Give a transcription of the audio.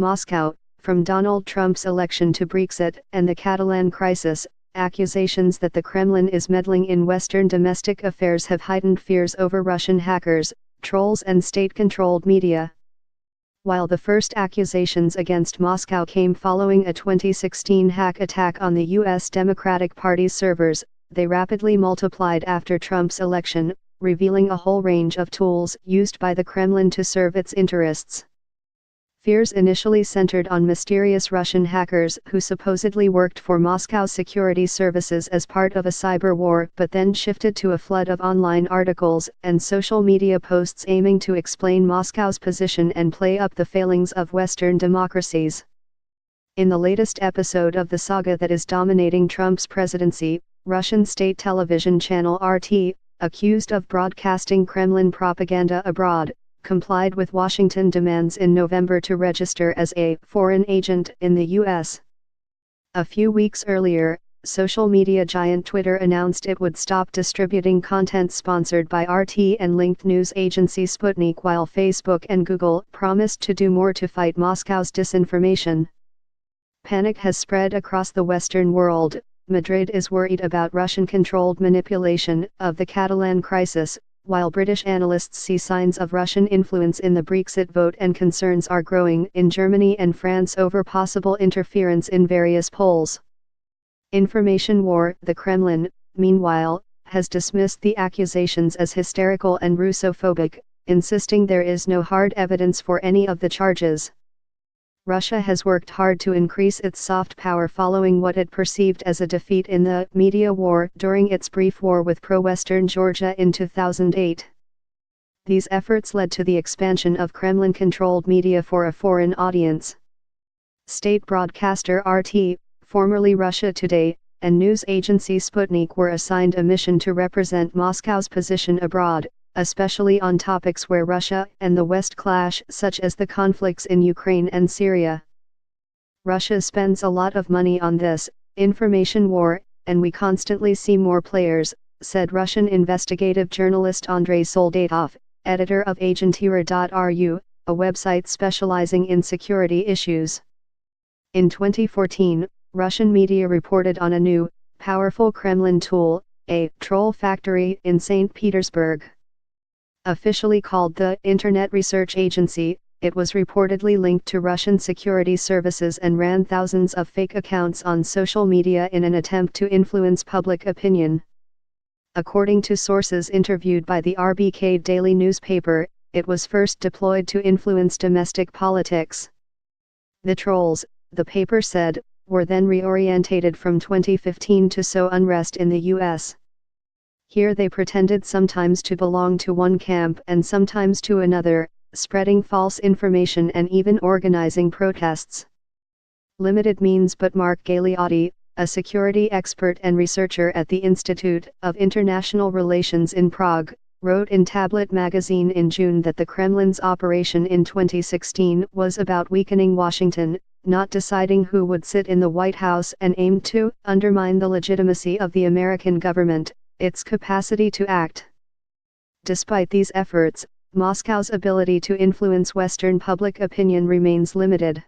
Moscow, from Donald Trump's election to Brexit and the Catalan crisis, accusations that the Kremlin is meddling in Western domestic affairs have heightened fears over Russian hackers, trolls and state-controlled media. While the first accusations against Moscow came following a 2016 hack attack on the U.S. Democratic Party's servers, they rapidly multiplied after Trump's election, revealing a whole range of tools used by the Kremlin to serve its interests. Fears initially centered on mysterious Russian hackers who supposedly worked for Moscow's security services as part of a cyber war, but then shifted to a flood of online articles and social media posts aiming to explain Moscow's position and play up the failings of Western democracies. In the latest episode of the saga that is dominating Trump's presidency, Russian state television channel RT, accused of broadcasting Kremlin propaganda abroad, complied with Washington demands in November to register as a foreign agent in the U.S. A few weeks earlier, social media giant Twitter announced it would stop distributing content sponsored by RT and linked news agency Sputnik, while Facebook and Google promised to do more to fight Moscow's disinformation. Panic has spread across the Western world. Madrid is worried about Russian-controlled manipulation of the Catalan crisis, while British analysts see signs of Russian influence in the Brexit vote, and concerns are growing in Germany and France over possible interference in various polls. Information war. The Kremlin, meanwhile, has dismissed the accusations as hysterical and Russophobic, insisting there is no hard evidence for any of the charges. Russia has worked hard to increase its soft power following what it perceived as a defeat in the media war during its brief war with pro-Western Georgia in 2008. These efforts led to the expansion of Kremlin-controlled media for a foreign audience. State broadcaster RT, formerly Russia Today, and news agency Sputnik were assigned a mission to represent Moscow's position abroad, especially on topics where Russia and the West clash, such as the conflicts in Ukraine and Syria. Russia spends a lot of money on this information war, and we constantly see more players, said Russian investigative journalist Andrei Soldatov, editor of Agentira.ru, a website specializing in security issues. In 2014, Russian media reported on a new, powerful Kremlin tool, a troll factory in St. Petersburg. Officially called the Internet Research Agency, it was reportedly linked to Russian security services and ran thousands of fake accounts on social media in an attempt to influence public opinion. According to sources interviewed by the RBK daily newspaper, it was first deployed to influence domestic politics. The trolls, the paper said, were then reorientated from 2015 to sow unrest in the U.S. Here they pretended sometimes to belong to one camp and sometimes to another, spreading false information and even organizing protests. Limited means, but Mark Galeotti, a security expert and researcher at the Institute of International Relations in Prague, wrote in Tablet magazine in June that the Kremlin's operation in 2016 was about weakening Washington, not deciding who would sit in the White House, and aimed to undermine the legitimacy of the American government, its capacity to act. Despite these efforts, Moscow's ability to influence Western public opinion remains limited.